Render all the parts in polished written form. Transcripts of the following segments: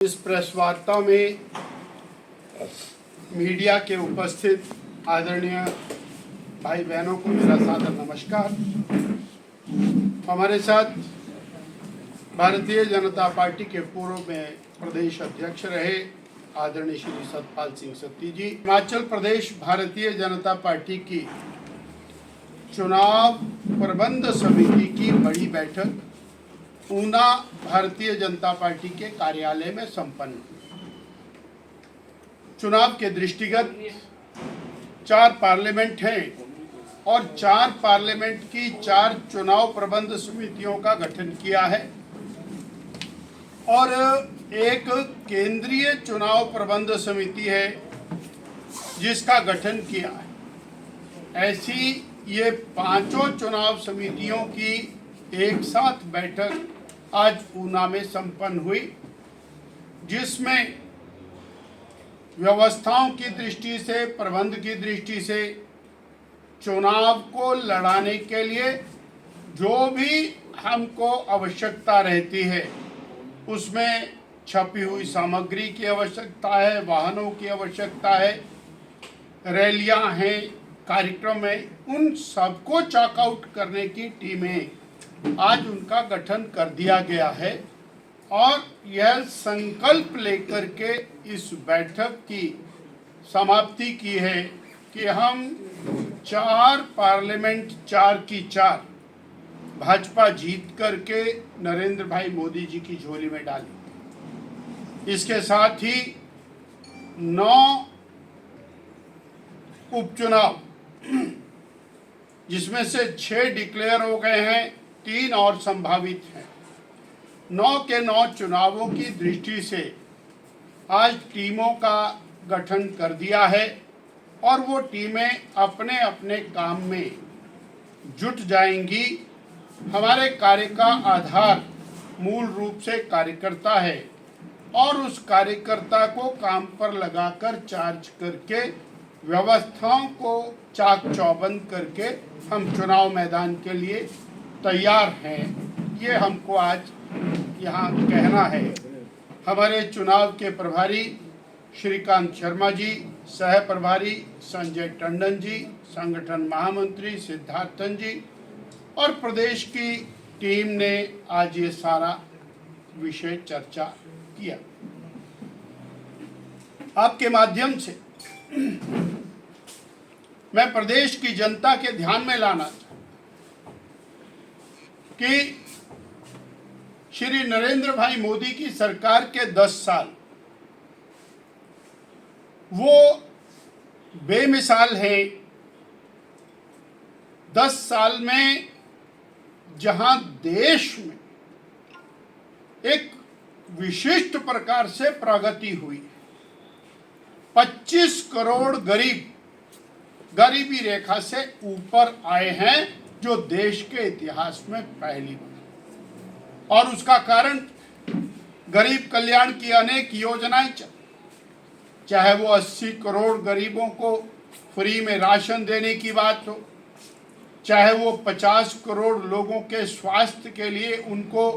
इस प्रेस वार्ता में मीडिया के उपस्थित आदरणीय भाई बहनों को मेरा सादर नमस्कार। हमारे साथ भारतीय जनता पार्टी के पूर्व में प्रदेश अध्यक्ष रहे आदरणीय श्री सतपाल सिंह सत्ती जी, हिमाचल प्रदेश भारतीय जनता पार्टी की चुनाव प्रबंध समिति की बड़ी बैठक ऊना भारतीय जनता पार्टी के कार्यालय में संपन्न हुई। चुनाव के दृष्टिगत 4 पार्लियामेंट हैं और 4 पार्लियामेंट की 4 चुनाव प्रबंध समितियों का गठन किया है और एक केंद्रीय चुनाव प्रबंध समिति है जिसका गठन किया है। ऐसी ये 5 चुनाव समितियों की एक साथ बैठक आज ऊना में संपन्न हुई, जिसमें व्यवस्थाओं की दृष्टि से, प्रबंध की दृष्टि से चुनाव को लड़ाने के लिए जो भी हमको आवश्यकता रहती है, उसमें छपी हुई सामग्री की आवश्यकता है, वाहनों की आवश्यकता है, रैलियां हैं, कार्यक्रम है, उन सबको चॉकआउट करने की टीमें आज उनका गठन कर दिया गया है और यह संकल्प लेकर के इस बैठक की समाप्ति की है कि हम 4 पार्लियामेंट 4 की 4 भाजपा जीत करके नरेंद्र भाई मोदी जी की झोली में डाली। इसके साथ ही 9 उपचुनाव, जिसमें से 6 डिक्लेयर हो गए हैं, 3 और संभावित हैं। 9 के 9 चुनावों की दृष्टि से आज टीमों का गठन कर दिया है और वो टीमें अपने अपने काम में जुट जाएंगी। हमारे कार्य का आधार मूल रूप से कार्यकर्ता है और उस कार्यकर्ता को काम पर लगाकर चार्ज करके व्यवस्थाओं को चाक चौबंद करके हम चुनाव मैदान के लिए तैयार हैं। ये हमको आज यहाँ कहना है। हमारे चुनाव के प्रभारी श्रीकांत शर्मा जी, सह प्रभारी संजय टंडन जी, संगठन महामंत्री सिद्धार्थन जी और प्रदेश की टीम ने आज ये सारा विषय चर्चा किया। आपके माध्यम से मैं प्रदेश की जनता के ध्यान में लाना चाहता कि श्री नरेंद्र भाई मोदी की सरकार के 10 साल वो बेमिसाल है। 10 साल में जहां देश में एक विशिष्ट प्रकार से प्रगति हुई, 25 करोड़ गरीब गरीबी रेखा से ऊपर आए हैं, जो देश के इतिहास में पहली बार। और उसका कारण गरीब कल्याण की अनेक योजनाएं, चाहे वो 80 करोड़ गरीबों को फ्री में राशन देने की बात हो, चाहे वो 50 करोड़ लोगों के स्वास्थ्य के लिए उनको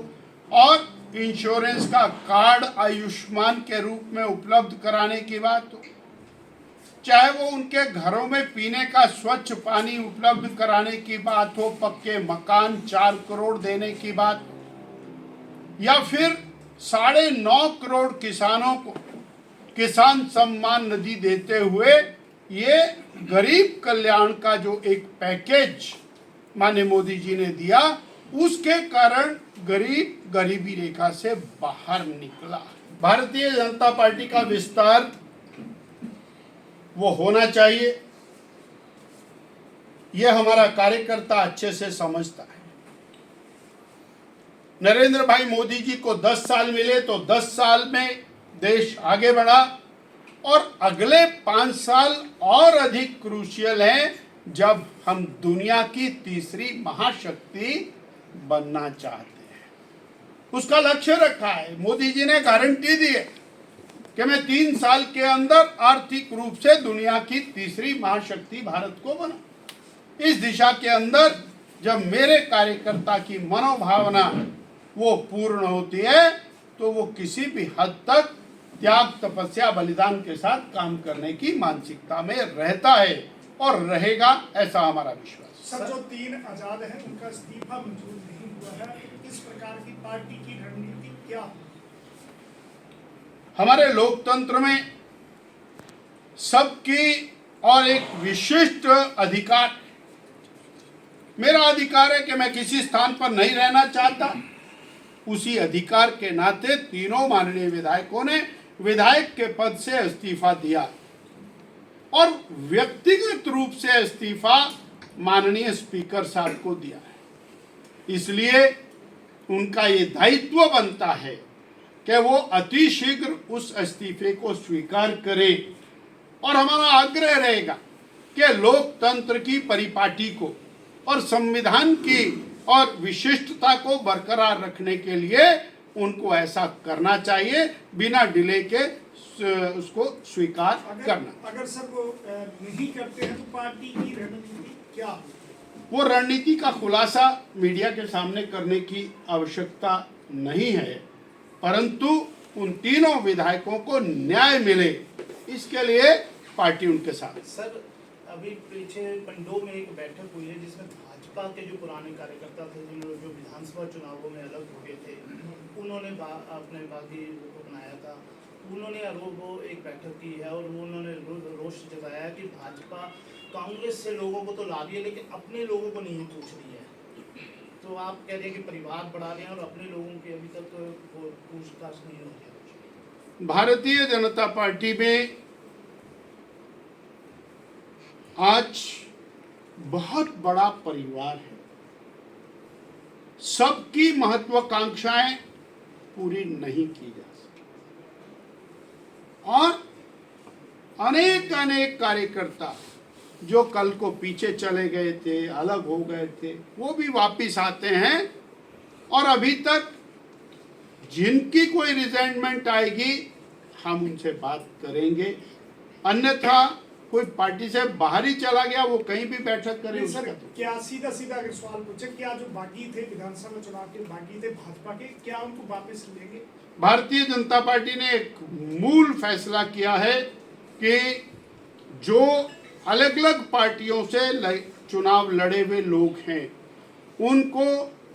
और इंश्योरेंस का कार्ड आयुष्मान के रूप में उपलब्ध कराने की बात हो, चाहे वो उनके घरों में पीने का स्वच्छ पानी उपलब्ध कराने की बात हो, पक्के मकान 4 करोड़ देने की बात हो, या फिर 9.5 करोड़ किसानों को किसान सम्मान निधि देते हुए ये गरीब कल्याण का जो एक पैकेज माननीय मोदी जी ने दिया, उसके कारण गरीब गरीबी रेखा से बाहर निकला। भारतीय जनता पार्टी का विस्तार वो होना चाहिए, यह हमारा कार्यकर्ता अच्छे से समझता है। नरेंद्र भाई मोदी जी को 10 साल मिले तो 10 साल में देश आगे बढ़ा और अगले 5 साल और अधिक क्रूशियल हैं, जब हम दुनिया की तीसरी महाशक्ति बनना चाहते हैं। उसका लक्ष्य रखा है। मोदी जी ने गारंटी दी है कि मैं 3 साल के अंदर आर्थिक रूप से दुनिया की तीसरी महाशक्ति भारत को बना। इस दिशा के अंदर जब मेरे कार्यकर्ता की मनोभावना वो पूर्ण होती है तो वो किसी भी हद तक त्याग, तपस्या, बलिदान के साथ काम करने की मानसिकता में रहता है और रहेगा, ऐसा हमारा विश्वास। सर, जो 3 आजाद हैं उनका इस्तीफा मंजूर नहीं हुआ है, इस प्रकार की पार्टी की रणनीति क्या है? हमारे लोकतंत्र में सबकी और एक विशिष्ट अधिकार, मेरा अधिकार है कि मैं किसी स्थान पर नहीं रहना चाहता, उसी अधिकार के नाते तीनों माननीय विधायकों ने विधायक के पद से इस्तीफा दिया और व्यक्तिगत रूप से इस्तीफा माननीय स्पीकर साहब को दिया है। इसलिए उनका ये दायित्व बनता है कि वो अतिशीघ्र उस इस्तीफे को स्वीकार करें और हमारा आग्रह रहेगा कि लोकतंत्र की परिपाटी को और संविधान की और विशिष्टता को बरकरार रखने के लिए उनको ऐसा करना चाहिए, बिना डिले के उसको स्वीकार करना। अगर सर वो नहीं करते हैं तो पार्टी की रणनीति क्या है? वो रणनीति का खुलासा मीडिया के सामने करने की आवश्यकता नहीं है, परंतु उन तीनों विधायकों को न्याय मिले इसके लिए पार्टी उनके साथ। सर, अभी पीछे पंडो में एक बैठक हुई है जिसमें भाजपा के जो पुराने कार्यकर्ता थे, जिन्होंने जो विधानसभा चुनावों में अलग हो गए थे, उन्होंने अपने बागी को बनाया था, उन्होंने वो एक बैठक की है और उन्होंने रोष जताया कि भाजपा कांग्रेस से लोगों को तो ला रही है लेकिन अपने लोगों को नहीं पूछ रही है। तो आप कह रहे हैं कि परिवार बढ़ा रहे हैं और अपने लोगों की अभी तक पूछताछ नहीं हो रही। भारतीय जनता पार्टी में आज बहुत बड़ा परिवार है, सबकी महत्वाकांक्षाएं पूरी नहीं की जा सकती और अनेक अनेक कार्यकर्ता जो कल को पीछे चले गए थे, अलग हो गए थे, वो भी वापिस आते हैं और अभी तक जिनकी कोई रिजाइनमेंट आएगी हम उनसे बात करेंगे, अन्यथा कोई पार्टी से बाहर ही चला गया वो कहीं भी बैठक करे। सर, क्या सीधा अगर सवाल पूछे, क्या जो बागी थे विधानसभा चुनाव के बागी थे भाजपा के, क्या उनको वापस लेंगे? भारतीय जनता पार्टी ने एक मूल फैसला किया है कि जो अलग अलग पार्टियों से चुनाव लड़े हुए लोग हैं उनको,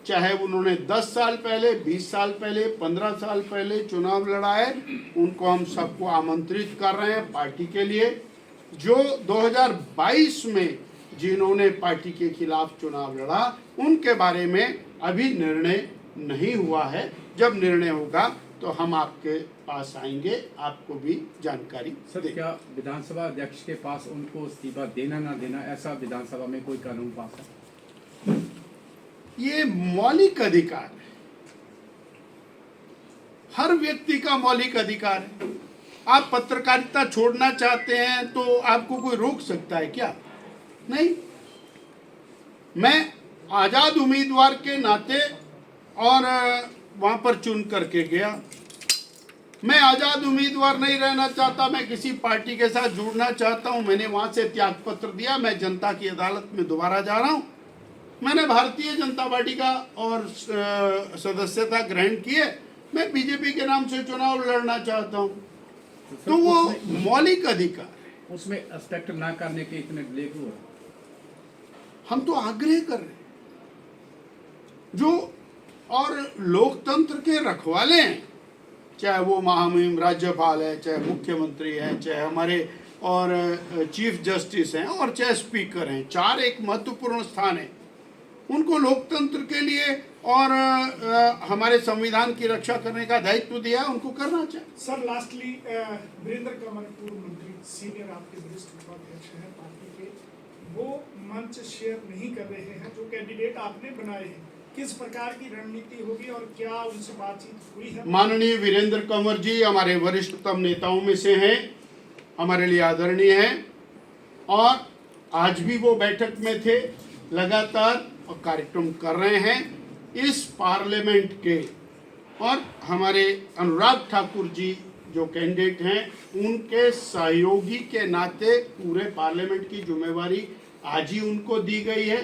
चाहे उन्होंने 10 साल पहले, 20 साल पहले, 15 साल पहले चुनाव लड़ा है, उनको हम सबको आमंत्रित कर रहे हैं पार्टी के लिए। जो 2022 में जिन्होंने पार्टी के खिलाफ चुनाव लड़ा उनके बारे में अभी निर्णय नहीं हुआ है, जब निर्णय होगा तो हम आपके पास आएंगे, आपको भी जानकारी सर दें। क्या विधानसभा अध्यक्ष के पास उनको इस्तीफा देना ना देना, ऐसा विधानसभा में कोई कानून पास है? ये मौलिक अधिकार है, हर व्यक्ति का मौलिक अधिकार है। आप पत्रकारिता छोड़ना चाहते हैं तो आपको कोई रोक सकता है क्या? नहीं। मैं आजाद उम्मीदवार के नाते और वहां पर चुन करके गया, मैं आजाद उम्मीदवार नहीं रहना चाहता, मैं किसी पार्टी के साथ जुड़ना चाहता हूं, मैंने वहां से त्याग पत्र दिया, मैं जनता की अदालत में दोबारा जा रहा हूं, मैंने भारतीय जनता पार्टी का और सदस्यता ग्रहण की है, मैं बीजेपी के नाम से चुनाव लड़ना चाहता हूं, तो वो मौलिक अधिकार है। उसमें एक्सपेक्ट ना करने के इतने डिले क्यों? हम तो आग्रह कर रहे हैं, जो और लोकतंत्र के रखवाले हैं, चाहे वो महामहिम राज्यपाल है, चाहे मुख्यमंत्री है, चाहे हमारे और चीफ जस्टिस हैं और चाहे स्पीकर हैं, 4 एक महत्वपूर्ण स्थान है, उनको लोकतंत्र के लिए और हमारे संविधान की रक्षा करने का दायित्व दिया है, उनको करना चाहिए। सर, लास्टली वीरेंद्र कंवर, पूर्व मंत्री, सीनियर आपके वरिष्ठ उपाध्यक्ष हैं पार्टी के, वो मंच शेयर नहीं कर रहे हैं जो कैंडिडेट आपने बनाए हैं, किस प्रकार की रणनीति होगी और क्या उनसे बातचीत हुई है? माननीय वीरेंद्र कंवर जी हमारे वरिष्ठतम नेताओं में से हैं, हमारे लिए आदरणीय हैं और आज भी वो बैठक में थे, लगातार और कार्यक्रम कर रहे हैं इस पार्लियामेंट के। और हमारे अनुराग ठाकुर जी जो कैंडिडेट हैं उनके सहयोगी के नाते पूरे पार्लियामेंट की जिम्मेवारी आज ही उनको दी गई है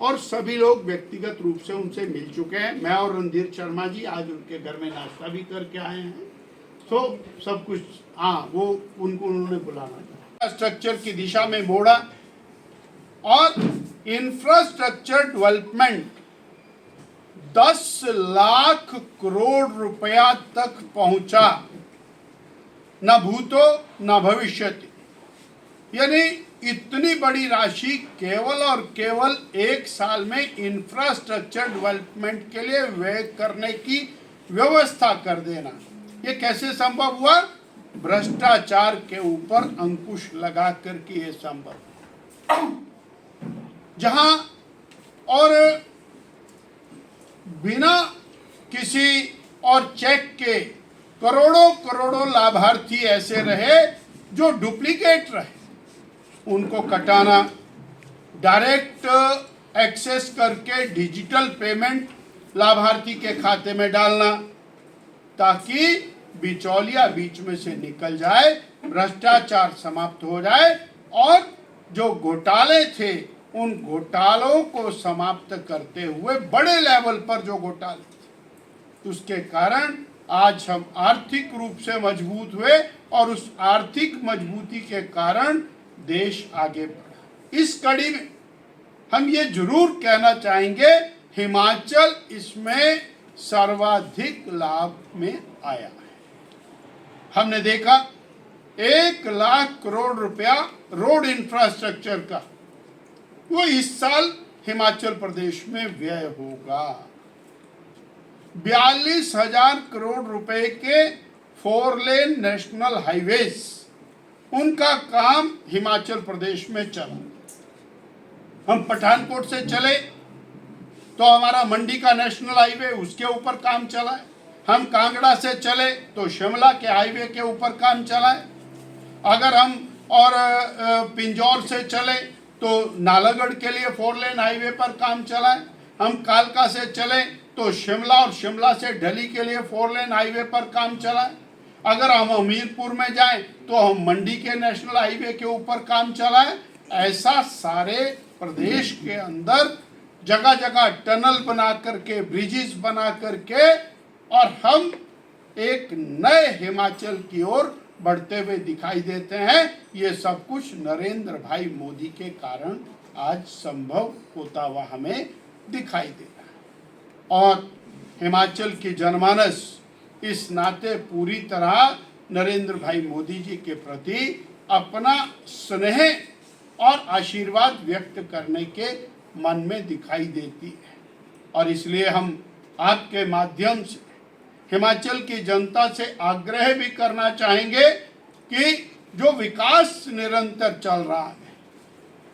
और सभी लोग व्यक्तिगत रूप से उनसे मिल चुके हैं। मैं और रणधीर शर्मा जी आज उनके घर में नाश्ता भी करके आए हैं। तो सब कुछ, हाँ, वो उनको उन्होंने बुलाना था। इंफ्रास्ट्रक्चर की दिशा में मोड़ा और इंफ्रास्ट्रक्चर डेवलपमेंट 10 लाख करोड़ रुपया तक पहुंचा, न भूतो न भविष्यति। यानी इतनी बड़ी राशि केवल और केवल एक साल में इंफ्रास्ट्रक्चर डेवलपमेंट के लिए व्यय करने की व्यवस्था कर देना, ये कैसे संभव हुआ? भ्रष्टाचार के ऊपर अंकुश लगा करके ये संभव। जहां और बिना किसी और चेक के करोड़ों करोड़ों लाभार्थी ऐसे रहे जो डुप्लीकेट रहे, उनको कटाना, डायरेक्ट एक्सेस करके डिजिटल पेमेंट लाभार्थी के खाते में डालना ताकि बिचौलिया बीच में से निकल जाए, भ्रष्टाचार समाप्त हो जाए और जो घोटाले थे उन घोटालों को समाप्त करते हुए बड़े लेवल पर जो घोटाले थे उसके कारण आज हम आर्थिक रूप से मजबूत हुए और उस आर्थिक मजबूती के कारण देश आगे बढ़ा। इस कड़ी में हम ये जरूर कहना चाहेंगे, हिमाचल इसमें सर्वाधिक लाभ में आया है। हमने देखा 1 लाख करोड़ रुपया रोड इंफ्रास्ट्रक्चर का वो इस साल हिमाचल प्रदेश में व्यय होगा। 42,000 करोड़ रुपए के 4 लेन नेशनल हाईवेज, उनका काम हिमाचल प्रदेश में चला। हम पठानकोट से चले तो हमारा मंडी का नेशनल हाईवे, उसके ऊपर काम चला है। हम कांगड़ा से चले तो शिमला के हाईवे के ऊपर काम चला है। अगर हम और पिंजौर से चले तो नालागढ़ के लिए 4 लेन हाईवे पर काम चला है। हम कालका से चले तो शिमला और शिमला से ढली के लिए 4 लेन हाईवे पर काम चला है। अगर हम हमीरपुर में जाएं तो हम मंडी के नेशनल हाईवे के ऊपर काम चला है। ऐसा सारे प्रदेश के अंदर जगह जगह टनल बना करके, ब्रिजेस बना करके और हम एक नए हिमाचल की ओर बढ़ते हुए दिखाई देते हैं। ये सब कुछ नरेंद्र भाई मोदी के कारण आज संभव होता हुआ हमें दिखाई दे रहा है। और हिमाचल की जनमानस इस नाते पूरी तरह नरेंद्र भाई मोदी जी के प्रति अपना स्नेह और आशीर्वाद व्यक्त करने के मन में दिखाई देती है। और इसलिए हम आपके माध्यम से हिमाचल की जनता से आग्रह भी करना चाहेंगे कि जो विकास निरंतर चल रहा है,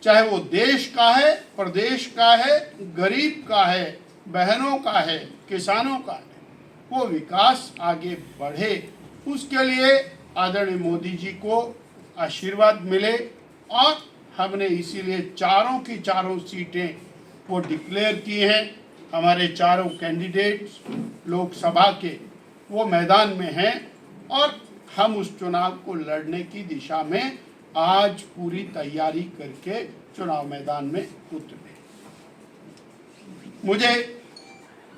चाहे वो देश का है, प्रदेश का है, गरीब का है, बहनों का है, किसानों का है, वो विकास आगे बढ़े, उसके लिए आदरणीय मोदी जी को आशीर्वाद मिले। और हमने इसीलिए चारों की चारों सीटें वो डिक्लेयर की हैं। हमारे चारों कैंडिडेट्स लोकसभा के वो मैदान में हैं और हम उस चुनाव को लड़ने की दिशा में आज पूरी तैयारी करके चुनाव मैदान में उतरे। मुझे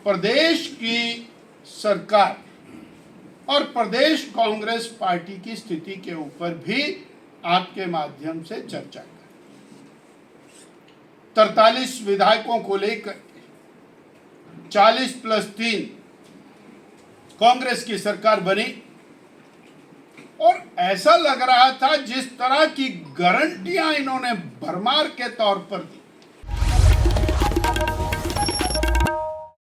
प्रदेश की सरकार और प्रदेश कांग्रेस पार्टी की स्थिति के ऊपर भी आपके माध्यम से चर्चा करें। 43 विधायकों को लेकर 40+3 कांग्रेस की सरकार बनी और ऐसा लग रहा था जिस तरह की गारंटियां इन्होंने भरमार के तौर पर दी